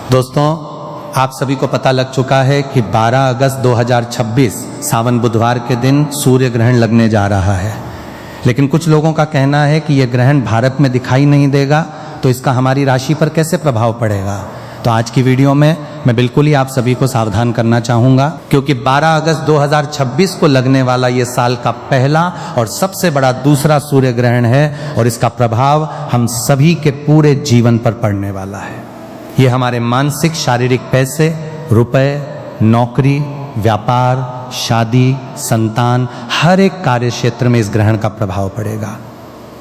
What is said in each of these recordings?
दोस्तों, आप सभी को पता लग चुका है कि 12 अगस्त 2026 सावन बुधवार के दिन सूर्य ग्रहण लगने जा रहा है। लेकिन कुछ लोगों का कहना है कि यह ग्रहण भारत में दिखाई नहीं देगा, तो इसका हमारी राशि पर कैसे प्रभाव पड़ेगा। तो आज की वीडियो में मैं बिल्कुल ही आप सभी को सावधान करना चाहूँगा, क्योंकि 12 अगस्त 2026 को लगने वाला ये साल का पहला और सबसे बड़ा दूसरा सूर्य ग्रहण है और इसका प्रभाव हम सभी के पूरे जीवन पर पड़ने वाला है। ये हमारे मानसिक शारीरिक पैसे, रुपए, नौकरी, व्यापार, शादी, संतान, हर एक कार्य क्षेत्र में इस ग्रहण का प्रभाव पड़ेगा।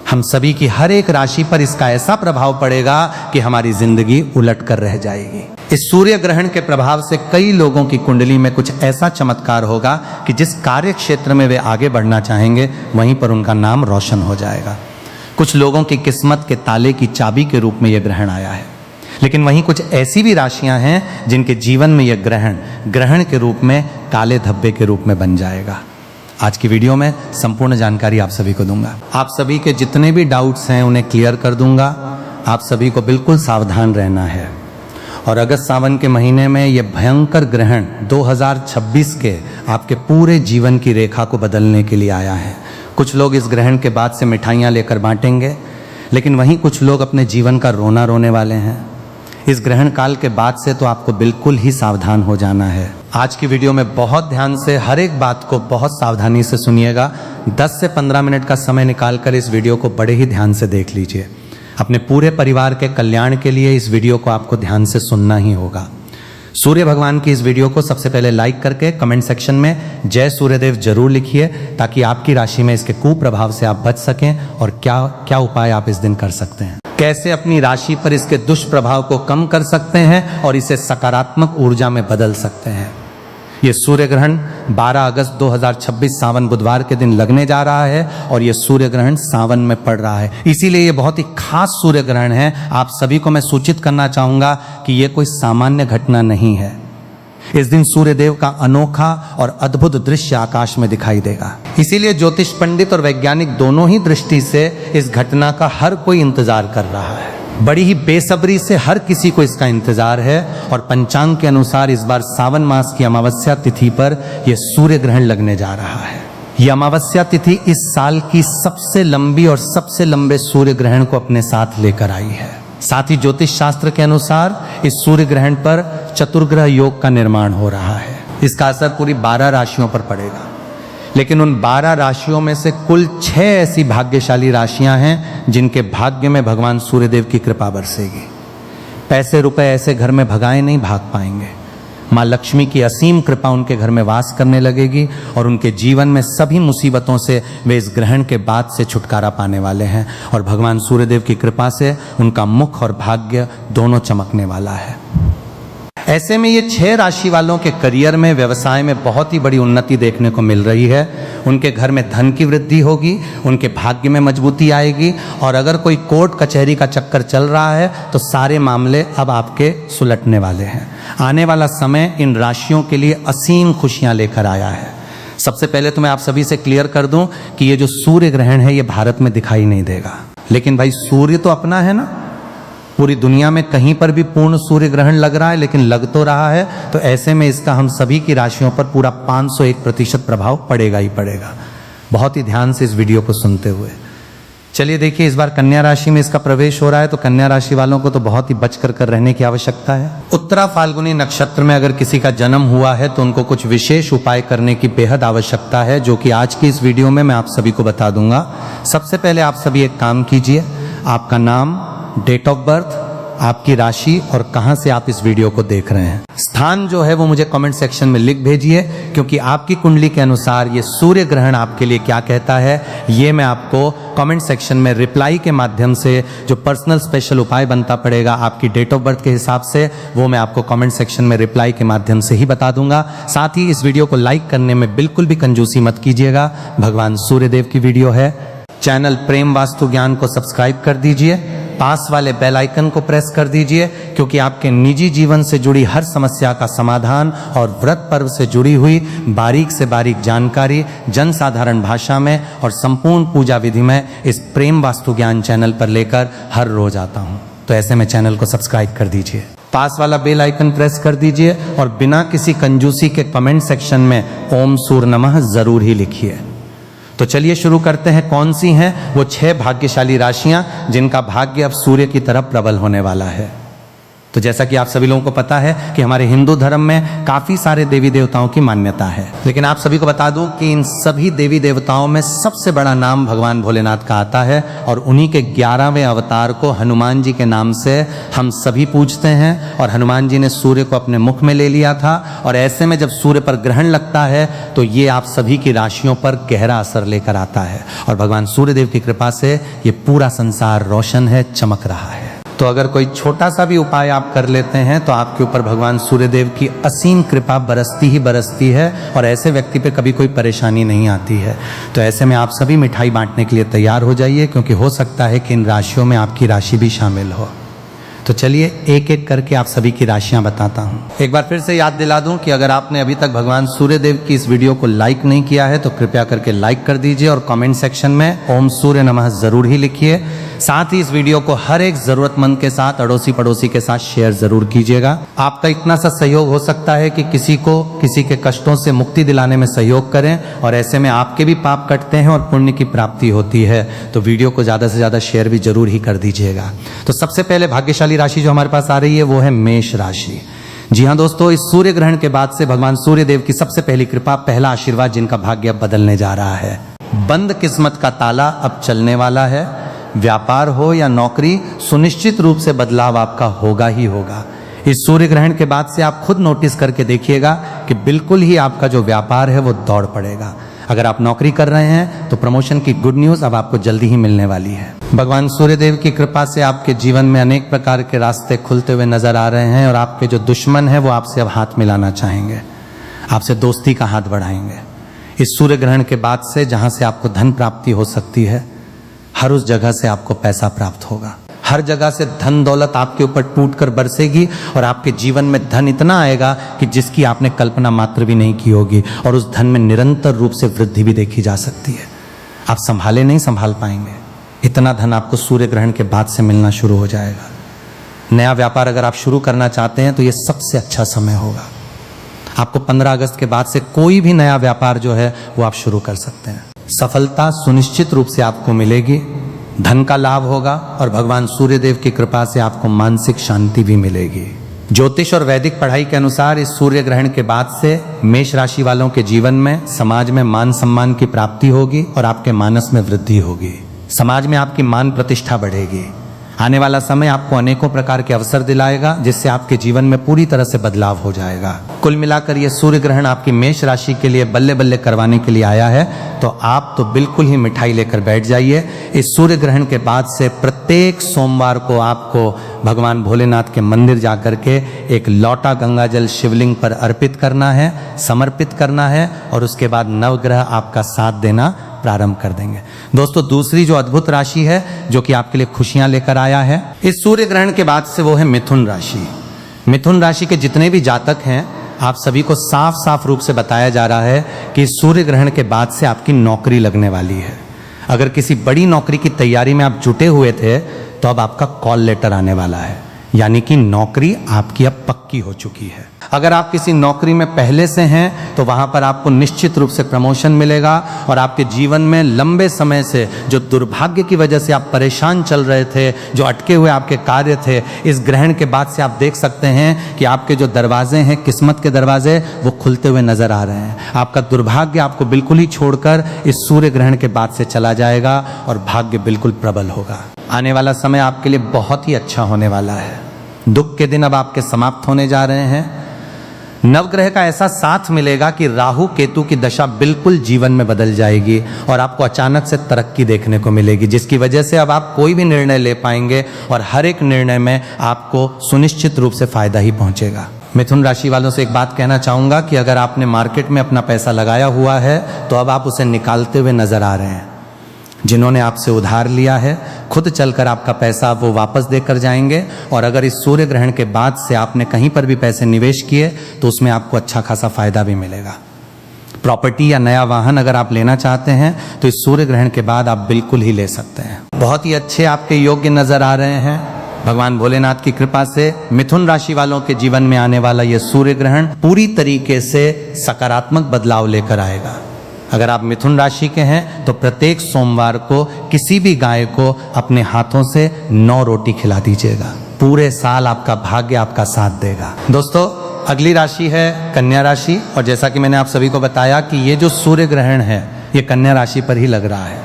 हम सभी की हर एक राशि पर इसका ऐसा प्रभाव पड़ेगा कि हमारी जिंदगी उलट कर रह जाएगी। इस सूर्य ग्रहण के प्रभाव से कई लोगों की कुंडली में कुछ ऐसा चमत्कार होगा कि जिस कार्य क्षेत्र में वे आगे बढ़ना चाहेंगे वहीं पर उनका नाम रोशन हो जाएगा। कुछ लोगों की किस्मत के ताले की चाबी के रूप में यह ग्रहण आया है, लेकिन वहीं कुछ ऐसी भी राशियां हैं जिनके जीवन में यह ग्रहण के रूप में काले धब्बे के रूप में बन जाएगा। आज की वीडियो में संपूर्ण जानकारी आप सभी को दूंगा। आप सभी के जितने भी डाउट्स हैं उन्हें क्लियर कर दूंगा। आप सभी को बिल्कुल सावधान रहना है। और अगस्त सावन के महीने में यह भयंकर ग्रहण 2026 के आपके पूरे जीवन की रेखा को बदलने के लिए आया है। कुछ लोग इस ग्रहण के बाद से मिठाइयाँ लेकर बांटेंगे, लेकिन वहीं कुछ लोग अपने जीवन का रोना रोने वाले हैं। इस ग्रहण काल के बाद से तो आपको बिल्कुल ही सावधान हो जाना है। आज की वीडियो में बहुत ध्यान से हर एक बात को बहुत सावधानी से सुनिएगा। 10 से 15 मिनट का समय निकालकर इस वीडियो को बड़े ही ध्यान से देख लीजिए। अपने पूरे परिवार के कल्याण के लिए इस वीडियो को आपको ध्यान से सुनना ही होगा। सूर्य भगवान की इस वीडियो को सबसे पहले लाइक करके कमेंट सेक्शन में जय सूर्यदेव जरूर लिखिए, ताकि आपकी राशि में इसके कुप्रभाव से आप बच सकें और क्या उपाय आप इस दिन कर सकते हैं, कैसे अपनी राशि पर इसके दुष्प्रभाव को कम कर सकते हैं और इसे सकारात्मक ऊर्जा में बदल सकते हैं। ये सूर्य ग्रहण 12 अगस्त 2026 सावन बुधवार के दिन लगने जा रहा है और ये सूर्य ग्रहण सावन में पड़ रहा है, इसीलिए ये बहुत ही खास सूर्य ग्रहण है। आप सभी को मैं सूचित करना चाहूंगा कि ये कोई सामान्य घटना नहीं है। इस दिन सूर्य देव का अनोखा और अद्भुत दृश्य आकाश में दिखाई देगा। इसीलिए ज्योतिष पंडित और वैज्ञानिक दोनों ही दृष्टि से इस घटना का हर कोई इंतजार कर रहा है। बड़ी ही बेसब्री से हर किसी को इसका इंतजार है। और पंचांग के अनुसार इस बार सावन मास की अमावस्या तिथि पर यह सूर्य ग्रहण लगने जा रहा है। यह अमावस्या तिथि इस साल की सबसे लंबी और सबसे लंबे सूर्य ग्रहण को अपने साथ लेकर आई है। साथ ही ज्योतिष शास्त्र के अनुसार इस सूर्य ग्रहण पर चतुर्ग्रह योग का निर्माण हो रहा है। इसका असर पूरी 12 राशियों पर पड़ेगा, लेकिन उन 12 राशियों में से कुल 6 ऐसी भाग्यशाली राशियां हैं जिनके भाग्य में भगवान सूर्यदेव की कृपा बरसेगी। पैसे रुपए ऐसे घर में भगाए नहीं भाग पाएंगे। माँ लक्ष्मी की असीम कृपा उनके घर में वास करने लगेगी और उनके जीवन में सभी मुसीबतों से वे इस ग्रहण के बाद से छुटकारा पाने वाले हैं और भगवान सूर्यदेव की कृपा से उनका मुख और भाग्य दोनों चमकने वाला है। ऐसे में ये 6 राशि वालों के करियर में, व्यवसाय में बहुत ही बड़ी उन्नति देखने को मिल रही है। उनके घर में धन की वृद्धि होगी, उनके भाग्य में मजबूती आएगी और अगर कोई कोर्ट कचहरी का चक्कर चल रहा है तो सारे मामले अब आपके सुलटने वाले हैं। आने वाला समय इन राशियों के लिए असीम खुशियां लेकर आया है। सबसे पहले तो मैं आप सभी से क्लियर कर दूं कि ये जो सूर्य ग्रहण है ये भारत में दिखाई नहीं देगा, लेकिन भाई सूर्य तो अपना है ना। पूरी दुनिया में कहीं पर भी पूर्ण सूर्य ग्रहण लग रहा है, लेकिन लग तो रहा है, तो ऐसे में इसका हम सभी की राशियों पर पूरा 501% प्रभाव पड़ेगा ही पड़ेगा। बहुत ही ध्यान से इस वीडियो को सुनते हुए चलिए देखिए, इस बार कन्या राशि में इसका प्रवेश हो रहा है, तो कन्या राशि वालों को तो बहुत ही बच कर रहने की आवश्यकता है। उत्तरा फाल्गुनी नक्षत्र में अगर किसी का जन्म हुआ है तो उनको कुछ विशेष उपाय करने की बेहद आवश्यकता है, जो कि आज की इस वीडियो में मैं आप सभी को बता दूंगा। सबसे पहले आप सभी एक काम कीजिए, आपका नाम, डेट ऑफ बर्थ, आपकी राशि और कहां से आप इस वीडियो को देख रहे हैं, स्थान जो है वो मुझे कमेंट सेक्शन में लिख भेजिए, क्योंकि आपकी कुंडली के अनुसार ये सूर्य ग्रहण आपके लिए क्या कहता है ये मैं आपको कमेंट सेक्शन में रिप्लाई के माध्यम से, जो पर्सनल स्पेशल उपाय बनता पड़ेगा आपकी डेट ऑफ बर्थ के हिसाब से, वो मैं आपको कमेंट सेक्शन में रिप्लाई के माध्यम से ही बता दूंगा। साथ ही इस वीडियो को लाइक करने में बिल्कुल भी कंजूसी मत कीजिएगा। भगवान सूर्यदेव की वीडियो है। चैनल प्रेम वास्तु ज्ञान को सब्सक्राइब कर दीजिए, पास वाले बेल आइकन को प्रेस कर दीजिए, क्योंकि आपके निजी जीवन से जुड़ी हर समस्या का समाधान और व्रत पर्व से जुड़ी हुई बारीक से बारीक जानकारी जन साधारण भाषा में और संपूर्ण पूजा विधि में इस प्रेम वास्तु ज्ञान चैनल पर लेकर हर रोज आता हूं। तो ऐसे में चैनल को सब्सक्राइब कर दीजिए पास वाला बेल आइकन प्रेस कर दीजिए और बिना किसी कंजूसी के कमेंट सेक्शन में ओम सूर्य नमः जरूर ही लिखिए। तो चलिए शुरू करते हैं। कौन सी हैं वो 6 भाग्यशाली राशियां जिनका भाग्य अब सूर्य की तरफ प्रबल होने वाला है। तो जैसा कि आप सभी लोगों को पता है कि हमारे हिंदू धर्म में काफी सारे देवी देवताओं की मान्यता है, लेकिन आप सभी को बता दूं कि इन सभी देवी देवताओं में सबसे बड़ा नाम भगवान भोलेनाथ का आता है और उन्हीं के 11वें अवतार को हनुमान जी के नाम से हम सभी पूजते हैं। और हनुमान जी ने सूर्य को अपने मुख में ले लिया था और ऐसे में जब सूर्य पर ग्रहण लगता है तो ये आप सभी की राशियों पर गहरा असर लेकर आता है और भगवान सूर्यदेव की कृपा से ये पूरा संसार रोशन है, चमक रहा है। तो अगर कोई छोटा सा भी उपाय आप कर लेते हैं तो आपके ऊपर भगवान सूर्यदेव की असीम कृपा बरसती ही बरसती है और ऐसे व्यक्ति पे कभी कोई परेशानी नहीं आती है। तो ऐसे में आप सभी मिठाई बांटने के लिए तैयार हो जाइए, क्योंकि हो सकता है कि इन राशियों में आपकी राशि भी शामिल हो। तो चलिए एक एक करके आप सभी की राशियां बताता हूं। एक बार फिर से याद दिला दूं कि अगर आपने अभी तक भगवान सूर्यदेव की इस वीडियो को लाइक नहीं किया है तो कृपया करके लाइक कर दीजिए और कमेंट सेक्शन में ओम सूर्य नमः जरूर ही लिखिए। साथ ही इस वीडियो को हर एक जरूरतमंद के साथ, अड़ोसी पड़ोसी के साथ शेयर जरूर कीजिएगा। आपका इतना सा सहयोग हो सकता है कि किसी को किसी के कष्टों से मुक्ति दिलाने में सहयोग करें और ऐसे में आपके भी पाप कटते हैं और पुण्य की प्राप्ति होती है। तो वीडियो को ज्यादा से ज्यादा शेयर भी जरूर ही कर दीजिएगा। तो सबसे पहले भाग्यशाली राशि जो हमारे पास आ रही है वो है मेष राशि। जी हाँ दोस्तों, इस सूर्य ग्रहण के बाद से भगवान सूर्यदेव की सबसे पहली कृपा, पहला आशीर्वाद जिनका भाग्य अब बदलने जा रहा है। बंद किस्मत का ताला अब चलने वाला है। व्यापार हो या नौकरी, सुनिश्चित रूप से बदलाव आपका होगा ही होगा। इस सूर्य ग्रहण के बाद से आप खुद नोटिस करके देखिएगा कि बिल्कुल ही आपका जो व्यापार है वो दौड़ पड़ेगा। अगर आप नौकरी कर रहे हैं तो प्रमोशन की गुड न्यूज अब आपको जल्दी ही मिलने वाली है। भगवान सूर्यदेव की कृपा से आपके जीवन में अनेक प्रकार के रास्ते खुलते हुए नजर आ रहे हैं और आपके जो दुश्मन है वो आपसे अब हाथ मिलाना चाहेंगे, आपसे दोस्ती का हाथ बढ़ाएंगे। इस सूर्य ग्रहण के बाद से जहां से आपको धन प्राप्ति हो सकती है, हर उस जगह से आपको पैसा प्राप्त होगा। हर जगह से धन दौलत आपके ऊपर टूट कर बरसेगी और आपके जीवन में धन इतना आएगा कि जिसकी आपने कल्पना मात्र भी नहीं की होगी और उस धन में निरंतर रूप से वृद्धि भी देखी जा सकती है। आप संभाले नहीं संभाल पाएंगे, इतना धन आपको सूर्य ग्रहण के बाद से मिलना शुरू हो जाएगा। नया व्यापार अगर आप शुरू करना चाहते हैं तो ये सबसे अच्छा समय होगा। आपको 15 अगस्त के बाद से कोई भी नया व्यापार जो है वो आप शुरू कर सकते हैं। सफलता सुनिश्चित रूप से आपको मिलेगी, धन का लाभ होगा और भगवान सूर्यदेव की कृपा से आपको मानसिक शांति भी मिलेगी। ज्योतिष और वैदिक पढ़ाई के अनुसार इस सूर्य ग्रहण के बाद से मेष राशि वालों के जीवन में समाज में मान सम्मान की प्राप्ति होगी और आपके मानस में वृद्धि होगी। समाज में आपकी मान प्रतिष्ठा बढ़ेगी। आने वाला समय आपको अनेकों प्रकार के अवसर दिलाएगा जिससे आपके जीवन में पूरी तरह से बदलाव हो जाएगा। कुल मिलाकर ये सूर्य ग्रहण आपकी मेष राशि के लिए बल्ले बल्ले करवाने के लिए आया है, तो आप तो बिल्कुल ही मिठाई लेकर बैठ जाइए। इस सूर्य ग्रहण के बाद से प्रत्येक सोमवार को आपको भगवान भोलेनाथ के मंदिर जाकर के एक लौटा गंगा जल शिवलिंग पर अर्पित करना है, समर्पित करना है और उसके बाद नवग्रह आपका साथ देना प्रारंभ कर देंगे। दोस्तों, दूसरी जो अद्भुत राशि है जो कि आपके लिए खुशियां लेकर आया है इस सूर्य ग्रहण के बाद से, वो है मिथुन राशि। मिथुन राशि के जितने भी जातक हैं, आप सभी को साफ साफ रूप से बताया जा रहा है कि सूर्य ग्रहण के बाद से आपकी नौकरी लगने वाली है। अगर किसी बड़ी नौकरी की तैयारी में आप जुटे हुए थे तो अब आपका कॉल लेटर आने वाला है, यानी कि नौकरी आपकी अब पक्की हो चुकी है। अगर आप किसी नौकरी में पहले से हैं तो वहां पर आपको निश्चित रूप से प्रमोशन मिलेगा और आपके जीवन में लंबे समय से जो दुर्भाग्य की वजह से आप परेशान चल रहे थे, जो अटके हुए आपके कार्य थे, इस ग्रहण के बाद से आप देख सकते हैं कि आपके जो दरवाजे हैं, किस्मत के दरवाजे, वो खुलते हुए नजर आ रहे हैं। आपका दुर्भाग्य आपको बिल्कुल ही छोड़कर इस सूर्य ग्रहण के बाद से चला जाएगा और भाग्य बिल्कुल प्रबल होगा। आने वाला समय आपके लिए बहुत ही अच्छा होने वाला है। दुख के दिन अब आपके समाप्त होने जा रहे हैं। नवग्रह का ऐसा साथ मिलेगा कि राहु केतु की दशा बिल्कुल जीवन में बदल जाएगी और आपको अचानक से तरक्की देखने को मिलेगी, जिसकी वजह से अब आप कोई भी निर्णय ले पाएंगे और हर एक निर्णय में आपको सुनिश्चित रूप से फायदा ही पहुंचेगा। मिथुन राशि वालों से एक बात कहना चाहूंगा कि अगर आपने मार्केट में अपना पैसा लगाया हुआ है तो अब आप उसे निकालते हुए नजर आ रहे हैं। जिन्होंने आपसे उधार लिया है, खुद चलकर आपका पैसा वो वापस देकर जाएंगे और अगर इस सूर्य ग्रहण के बाद से आपने कहीं पर भी पैसे निवेश किए तो उसमें आपको अच्छा खासा फायदा भी मिलेगा। प्रॉपर्टी या नया वाहन अगर आप लेना चाहते हैं तो इस सूर्य ग्रहण के बाद आप बिल्कुल ही ले सकते हैं। बहुत ही अच्छे आपके योग्य नजर आ रहे हैं। भगवान भोलेनाथ की कृपा से मिथुन राशि वालों के जीवन में आने वाला यह सूर्य ग्रहण पूरी तरीके से सकारात्मक बदलाव लेकर आएगा। अगर आप मिथुन राशि के हैं तो प्रत्येक सोमवार को किसी भी गाय को अपने हाथों से 9 रोटी खिला दीजिएगा। पूरे साल आपका भाग्य आपका साथ देगा। दोस्तों, अगली राशि है कन्या राशि, और जैसा कि मैंने आप सभी को बताया कि ये जो सूर्य ग्रहण है ये कन्या राशि पर ही लग रहा है।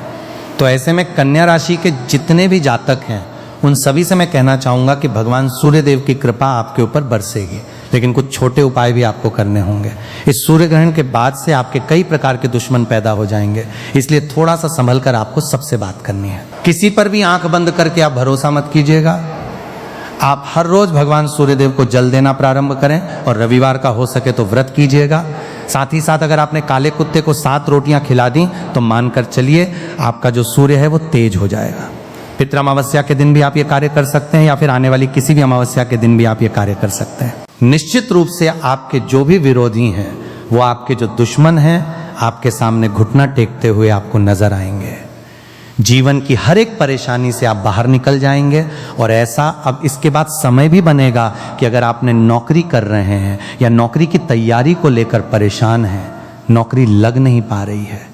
तो ऐसे में कन्या राशि के जितने भी जातक हैं उन सभी से मैं कहना चाहूंगा कि भगवान सूर्य देव की कृपा आपके ऊपर बरसेगी, लेकिन कुछ छोटे उपाय भी आपको करने होंगे। इस सूर्य ग्रहण के बाद से आपके कई प्रकार के दुश्मन पैदा हो जाएंगे, इसलिए थोड़ा सा संभल कर आपको सबसे बात करनी है। किसी पर भी आंख बंद करके आप भरोसा मत कीजिएगा। आप हर रोज भगवान सूर्यदेव को जल देना प्रारंभ करें और रविवार का हो सके तो व्रत कीजिएगा। साथ ही साथ अगर आपने काले कुत्ते को 7 रोटियां खिला दी तो मानकर चलिए आपका जो सूर्य है वो तेज हो जाएगा। पितृ अमावस्या के दिन भी आप ये कार्य कर सकते हैं, या फिर आने वाली किसी भी अमावस्या के दिन भी आप ये कार्य कर सकते हैं। निश्चित रूप से आपके जो भी विरोधी हैं, वो आपके जो दुश्मन हैं, आपके सामने घुटना टेकते हुए आपको नजर आएंगे। जीवन की हर एक परेशानी से आप बाहर निकल जाएंगे। और ऐसा अब इसके बाद समय भी बनेगा कि अगर आपने नौकरी कर रहे हैं या नौकरी की तैयारी को लेकर परेशान हैं, नौकरी लग नहीं पा रही है,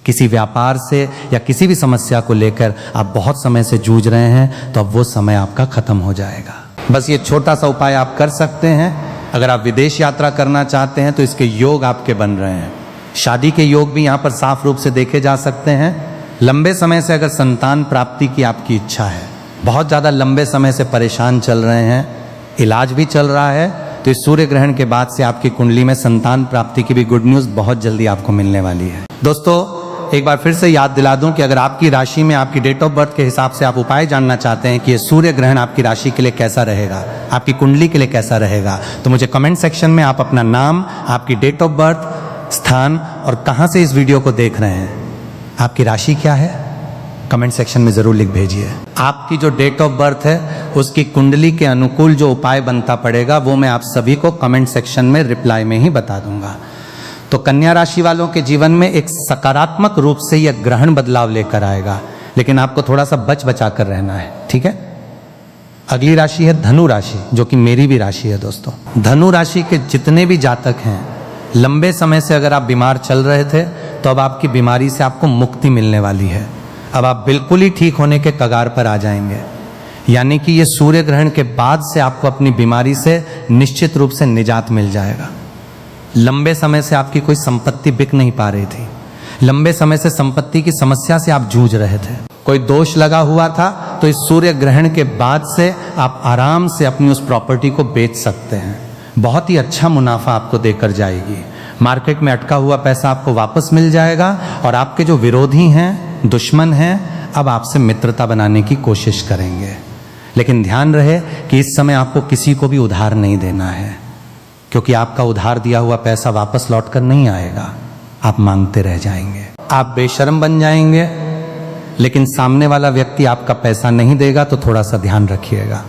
किसी व्यापार से या किसी भी समस्या को लेकर आप बहुत समय से जूझ रहे हैं, तो अब वो समय आपका खत्म हो जाएगा। बस ये छोटा सा उपाय आप कर सकते हैं। अगर आप विदेश यात्रा करना चाहते हैं तो इसके योग आपके बन रहे हैं। शादी के योग भी यहाँ पर साफ रूप से देखे जा सकते हैं। लंबे समय से अगर संतान प्राप्ति की आपकी इच्छा है, बहुत ज़्यादा लंबे समय से परेशान चल रहे हैं, इलाज भी चल रहा है, तो इस सूर्य ग्रहण के बाद से आपकी कुंडली में संतान प्राप्ति की भी गुड न्यूज़ बहुत जल्दी आपको मिलने वाली है। दोस्तों, एक बार फिर से याद दिला दूं कि अगर आपकी राशि में आपकी डेट ऑफ बर्थ के हिसाब से आप उपाय जानना चाहते हैं कि ये सूर्य ग्रहण आपकी राशि के लिए कैसा रहेगा, आपकी कुंडली के लिए कैसा रहेगा, तो मुझे कमेंट सेक्शन में आप अपना नाम, आपकी डेट ऑफ बर्थ, स्थान और कहां से इस वीडियो को देख रहे हैं, आपकी राशि क्या है, कमेंट सेक्शन में जरूर लिख भेजिए। आपकी जो डेट ऑफ बर्थ है उसकी कुंडली के अनुकूल जो उपाय बनता पड़ेगा वो मैं आप सभी को कमेंट सेक्शन में रिप्लाई में ही बता दूंगा। तो कन्या राशि वालों के जीवन में एक सकारात्मक रूप से यह ग्रहण बदलाव लेकर आएगा, लेकिन आपको थोड़ा सा बच बचा कर रहना है, ठीक है। अगली राशि है धनु राशि, जो कि मेरी भी राशि है। दोस्तों, धनु राशि के जितने भी जातक हैं, लंबे समय से अगर आप बीमार चल रहे थे तो अब आपकी बीमारी से आपको मुक्ति मिलने वाली है। अब आप बिल्कुल ही ठीक होने के कगार पर आ जाएंगे। यानी कि ये सूर्य ग्रहण के बाद से आपको अपनी बीमारी से निश्चित रूप से निजात मिल जाएगा। लंबे समय से आपकी कोई संपत्ति बिक नहीं पा रही थी, लंबे समय से संपत्ति की समस्या से आप जूझ रहे थे, कोई दोष लगा हुआ था, तो इस सूर्य ग्रहण के बाद से आप आराम से अपनी उस प्रॉपर्टी को बेच सकते हैं। बहुत ही अच्छा मुनाफा आपको देकर जाएगी। मार्केट में अटका हुआ पैसा आपको वापस मिल जाएगा और आपके जो विरोधी हैं, दुश्मन हैं, अब आपसे मित्रता बनाने की कोशिश करेंगे। लेकिन ध्यान रहे कि इस समय आपको किसी को भी उधार नहीं देना है, क्योंकि आपका उधार दिया हुआ पैसा वापस लौट कर नहीं आएगा, आप मांगते रह जाएंगे। आप बेशर्म बन जाएंगे, लेकिन सामने वाला व्यक्ति आपका पैसा नहीं देगा, तो थोड़ा सा ध्यान रखिएगा।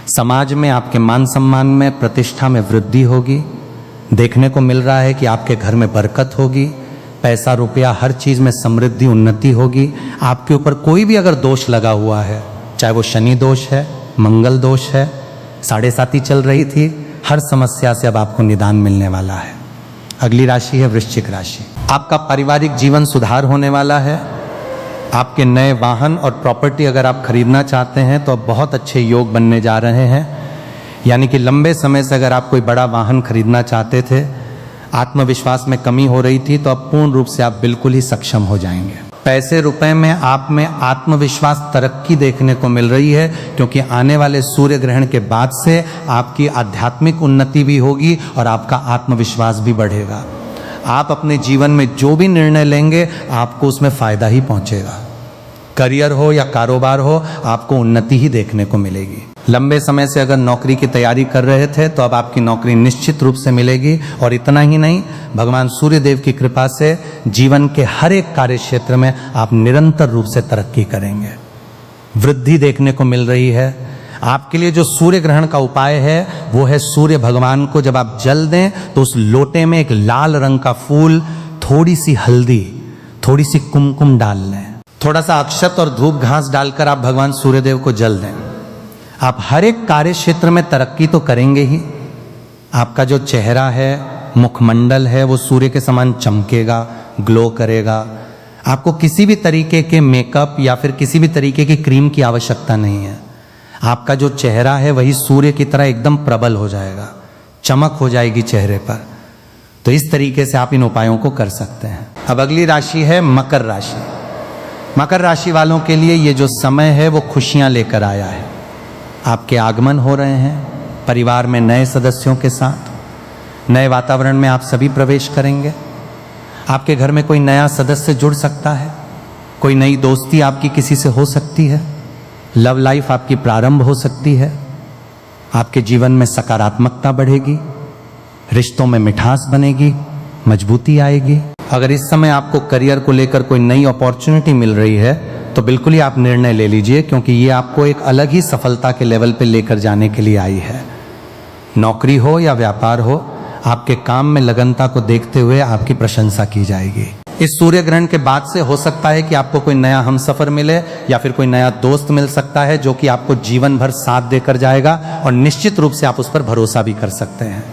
समाज में आपके मान सम्मान में, प्रतिष्ठा में वृद्धि होगी। देखने को मिल रहा है कि आपके घर में बरकत होगी, पैसा रुपया हर चीज़ में समृद्धि उन्नति होगी। आपके ऊपर कोई भी अगर दोष लगा हुआ है, चाहे वो शनि दोष है, मंगल दोष है, 7.5 चल रही थी, हर समस्या से अब आपको निदान मिलने वाला है। अगली राशि है वृश्चिक राशि। आपका पारिवारिक जीवन सुधार होने वाला है। आपके नए वाहन और प्रॉपर्टी अगर आप खरीदना चाहते हैं तो अब बहुत अच्छे योग बनने जा रहे हैं। यानी कि लंबे समय से अगर आप कोई बड़ा वाहन खरीदना चाहते थे, आत्मविश्वास में कमी हो रही थी, तो अब पूर्ण रूप से आप बिल्कुल ही सक्षम हो जाएंगे। पैसे रुपए में आप में आत्मविश्वास तरक्की देखने को मिल रही है, क्योंकि आने वाले सूर्य ग्रहण के बाद से आपकी आध्यात्मिक उन्नति भी होगी और आपका आत्मविश्वास भी बढ़ेगा। आप अपने जीवन में जो भी निर्णय लेंगे आपको उसमें फायदा ही पहुंचेगा। करियर हो या कारोबार हो, आपको उन्नति ही देखने को मिलेगी। लंबे समय से अगर नौकरी की तैयारी कर रहे थे तो अब आपकी नौकरी निश्चित रूप से मिलेगी। और इतना ही नहीं, भगवान सूर्य देव की कृपा से जीवन के हर एक कार्य क्षेत्र में आप निरंतर रूप से तरक्की करेंगे। वृद्धि देखने को मिल रही है। आपके लिए जो सूर्य ग्रहण का उपाय है वो है, सूर्य भगवान को जब आप जल दें तो उस लोटे में एक लाल रंग का फूल, थोड़ी सी हल्दी, थोड़ी सी कुमकुम डाल लें, थोड़ा सा अक्षत और धूप घास डालकर आप भगवान सूर्यदेव को जल दें। आप हर एक कार्य क्षेत्र में तरक्की तो करेंगे ही, आपका जो चेहरा है, मुखमंडल है, वो सूर्य के समान चमकेगा, ग्लो करेगा। आपको किसी भी तरीके के मेकअप या फिर किसी भी तरीके की क्रीम की आवश्यकता नहीं है। आपका जो चेहरा है वही सूर्य की तरह एकदम प्रबल हो जाएगा, चमक हो जाएगी चेहरे पर। तो इस तरीके से आप इन उपायों को कर सकते हैं। अब अगली राशि है मकर राशि। मकर राशि वालों के लिए ये जो समय है वो खुशियां लेकर आया है। आपके आगमन हो रहे हैं, परिवार में नए सदस्यों के साथ नए वातावरण में आप सभी प्रवेश करेंगे। आपके घर में कोई नया सदस्य जुड़ सकता है, कोई नई दोस्ती आपकी किसी से हो सकती है, लव लाइफ आपकी प्रारंभ हो सकती है। आपके जीवन में सकारात्मकता बढ़ेगी, रिश्तों में मिठास बनेगी, मजबूती आएगी। अगर इस समय आपको करियर को लेकर कोई नई अपॉर्चुनिटी मिल रही है तो बिल्कुल ही आप निर्णय ले लीजिए, क्योंकि ये आपको एक अलग ही सफलता के लेवल पे लेकर जाने के लिए आई है। नौकरी हो या व्यापार हो, आपके काम में लगनता को देखते हुए आपकी प्रशंसा की जाएगी। इस सूर्य ग्रहण के बाद से हो सकता है कि आपको कोई नया हमसफर मिले या फिर कोई नया दोस्त मिल सकता है जो कि आपको जीवन भर साथ देकर जाएगा और निश्चित रूप से आप उस पर भरोसा भी कर सकते हैं।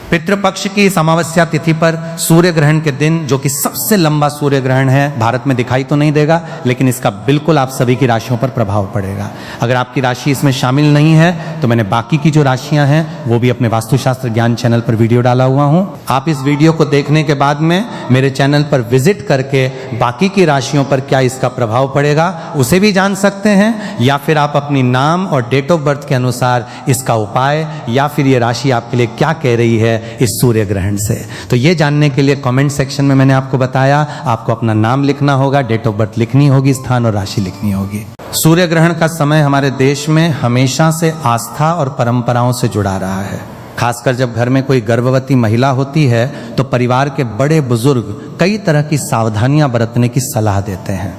पितृपक्ष की इस अमावस्या तिथि पर सूर्य ग्रहण के दिन, जो कि सबसे लंबा सूर्य ग्रहण है, भारत में दिखाई तो नहीं देगा लेकिन इसका बिल्कुल आप सभी की राशियों पर प्रभाव पड़ेगा। अगर आपकी राशि इसमें शामिल नहीं है तो मैंने बाकी की जो राशियां हैं वो भी अपने वास्तुशास्त्र ज्ञान चैनल पर वीडियो डाला हुआ हूं। आप इस वीडियो को देखने के बाद में मेरे चैनल पर विजिट करके बाकी की राशियों पर क्या इसका प्रभाव पड़ेगा उसे भी जान सकते हैं, या फिर आप अपनी नाम और डेट ऑफ बर्थ के अनुसार इसका उपाय या फिर ये राशि आपके लिए क्या कह रही है इस सूर्य ग्रहण से। तो ये जानने के लिए कमेंट सेक्शन में मैंने आपको बताया, आपको अपना नाम लिखना होगा, डेट ऑफ बर्थ लिखनी होगी, स्थान और राशि लिखनी होगी। सूर्य ग्रहण का समय हमारे देश में हमेशा से आस्था और परंपराओं से जुड़ा रहा है। खासकर जब घर में कोई गर्भवती महिला होती है तो परिवार के बड़े बुजुर्ग कई तरह की सावधानियां बरतने की सलाह देते हैं।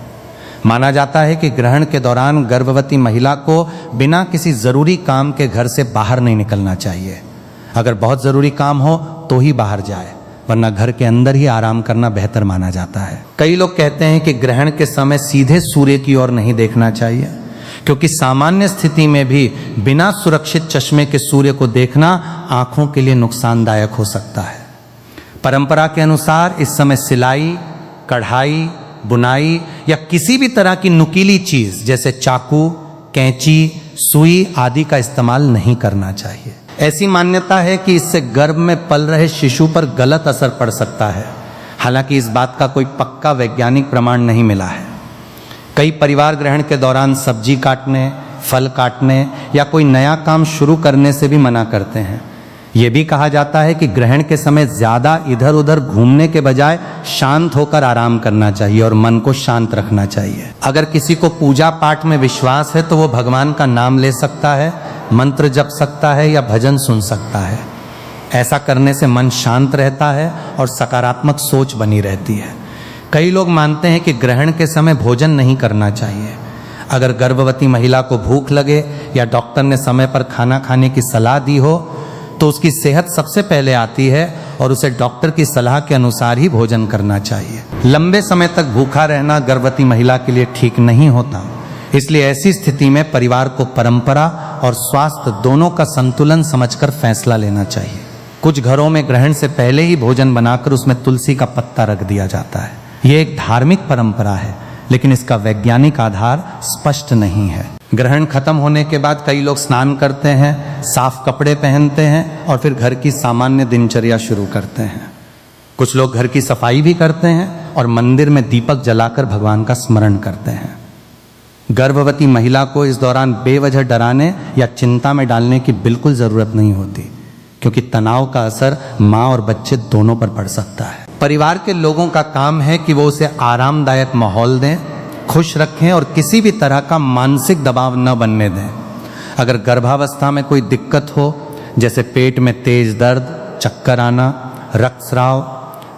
माना जाता है कि ग्रहण के दौरान गर्भवती महिला को बिना किसी जरूरी काम के घर से बाहर नहीं निकलना चाहिए। अगर बहुत ज़रूरी काम हो तो ही बाहर जाए, वरना घर के अंदर ही आराम करना बेहतर माना जाता है। कई लोग कहते हैं कि ग्रहण के समय सीधे सूर्य की ओर नहीं देखना चाहिए, क्योंकि सामान्य स्थिति में भी बिना सुरक्षित चश्मे के सूर्य को देखना आंखों के लिए नुकसानदायक हो सकता है। परंपरा के अनुसार इस समय सिलाई, कढ़ाई, बुनाई या किसी भी तरह की नुकीली चीज जैसे चाकू, कैंची, सुई आदि का इस्तेमाल नहीं करना चाहिए। ऐसी मान्यता है कि इससे गर्भ में पल रहे शिशु पर गलत असर पड़ सकता है। हालांकि इस बात का कोई पक्का वैज्ञानिक प्रमाण नहीं मिला है। कई परिवार ग्रहण के दौरान सब्जी काटने, फल काटने या कोई नया काम शुरू करने से भी मना करते हैं। यह भी कहा जाता है कि ग्रहण के समय ज्यादा इधर उधर घूमने के बजाय शांत होकर आराम करना चाहिए और मन को शांत रखना चाहिए। अगर किसी को पूजा पाठ में विश्वास है तो वो भगवान का नाम ले सकता है, मंत्र जप सकता है या भजन सुन सकता है। ऐसा करने से मन शांत रहता है और सकारात्मक सोच बनी रहती है। कई लोग मानते हैं कि ग्रहण के समय भोजन नहीं करना चाहिए। अगर गर्भवती महिला को भूख लगे या डॉक्टर ने समय पर खाना खाने की सलाह दी हो तो उसकी सेहत सबसे पहले आती है और उसे डॉक्टर की सलाह के अनुसार ही भोजन करना चाहिए। लंबे समय तक भूखा रहना गर्भवती महिला के लिए ठीक नहीं होता, इसलिए ऐसी स्थिति में परिवार को परंपरा और स्वास्थ्य दोनों का संतुलन समझकर फैसला लेना चाहिए। कुछ घरों में ग्रहण से पहले ही भोजन बनाकर उसमें तुलसी का पत्ता रख दिया जाता है। यह एक धार्मिक परंपरा है, लेकिन इसका वैज्ञानिक आधार स्पष्ट नहीं है। ग्रहण खत्म होने के बाद कई लोग स्नान करते हैं, साफ कपड़े पहनते हैं और फिर घर की सामान्य दिनचर्या शुरू करते हैं। कुछ लोग घर की सफाई भी करते हैं और मंदिर में दीपक जलाकर भगवान का स्मरण करते हैं। गर्भवती महिला को इस दौरान बेवजह डराने या चिंता में डालने की बिल्कुल जरूरत नहीं होती, क्योंकि तनाव का असर माँ और बच्चे दोनों पर पड़ सकता है। परिवार के लोगों का काम है कि वो उसे आरामदायक माहौल दें, खुश रखें और किसी भी तरह का मानसिक दबाव न बनने दें। अगर गर्भावस्था में कोई दिक्कत हो, जैसे पेट में तेज दर्द, चक्कर आना, रक्तस्राव,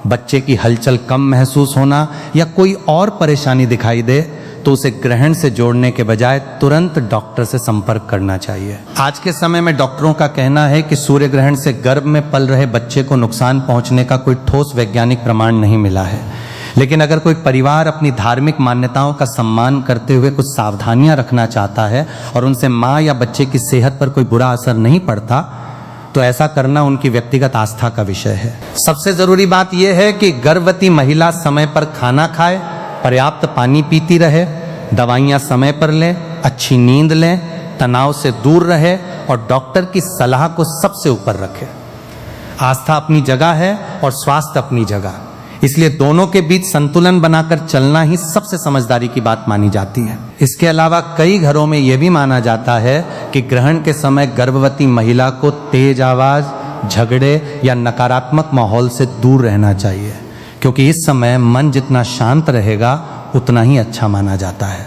बच्चे की हलचल कम महसूस होना या कोई और परेशानी दिखाई दे तो उसे ग्रहण से जोड़ने के बजाय तुरंत डॉक्टर से संपर्क करना चाहिए। आज के समय में डॉक्टरों का कहना है कि सूर्य ग्रहण से गर्भ में पल रहे बच्चे को नुकसान पहुंचने का कोई ठोस वैज्ञानिक प्रमाण नहीं मिला है, लेकिन अगर कोई परिवार अपनी धार्मिक मान्यताओं का सम्मान करते हुए कुछ सावधानियां रखना चाहता है और उनसे माँ या बच्चे की सेहत पर कोई बुरा असर नहीं पड़ता, तो ऐसा करना उनकी व्यक्तिगत आस्था का विषय है। सबसे जरूरी बात यह है कि गर्भवती महिला समय पर खाना खाए, पर्याप्त पानी पीती रहे, दवाइयां समय पर लें, अच्छी नींद लें, तनाव से दूर रहे और डॉक्टर की सलाह को सबसे ऊपर रखे। आस्था अपनी जगह है और स्वास्थ्य अपनी जगह, इसलिए दोनों के बीच संतुलन बनाकर चलना ही सबसे समझदारी की बात मानी जाती है। इसके अलावा कई घरों में यह भी माना जाता है कि ग्रहण के समय गर्भवती महिला को तेज आवाज, झगड़े या नकारात्मक माहौल से दूर रहना चाहिए, क्योंकि इस समय मन जितना शांत रहेगा उतना ही अच्छा माना जाता है।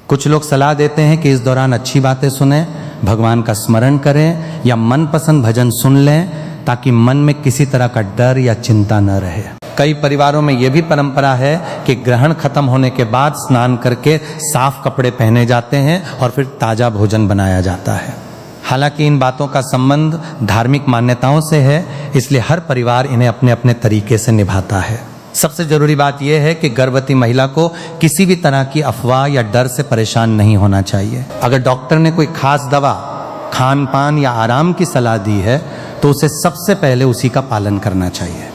कुछ लोग सलाह देते हैं कि इस दौरान अच्छी बातें सुनें, भगवान का स्मरण करें या मनपसंद भजन सुन लें, ताकि मन में किसी तरह का डर या चिंता न रहे। कई परिवारों में यह भी परंपरा है कि ग्रहण खत्म होने के बाद स्नान करके साफ कपड़े पहने जाते हैं और फिर ताजा भोजन बनाया जाता है। हालांकि इन बातों का संबंध धार्मिक मान्यताओं से है, इसलिए हर परिवार इन्हें अपने अपने तरीके से निभाता है। सबसे जरूरी बात यह है कि गर्भवती महिला को किसी भी तरह की अफवाह या डर से परेशान नहीं होना चाहिए। अगर डॉक्टर ने कोई खास दवा, खान पान या आराम की सलाह दी है तो उसे सबसे पहले उसी का पालन करना चाहिए।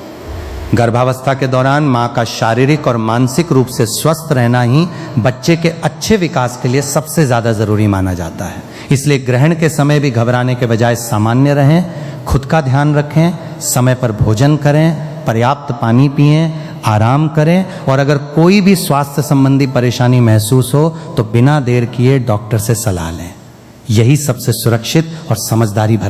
गर्भावस्था के दौरान मां का शारीरिक और मानसिक रूप से स्वस्थ रहना ही बच्चे के अच्छे विकास के लिए सबसे ज्यादा जरूरी माना जाता है। इसलिए ग्रहण के समय भी घबराने के बजाय सामान्य रहें, खुद का ध्यान रखें, समय पर भोजन करें, पर्याप्त पानी पिएं, आराम करें और अगर कोई भी स्वास्थ्य संबंधी परेशानी महसूस हो तो बिना देर किए डॉक्टर से सलाह लें। यही सबसे सुरक्षित और समझदारी भरा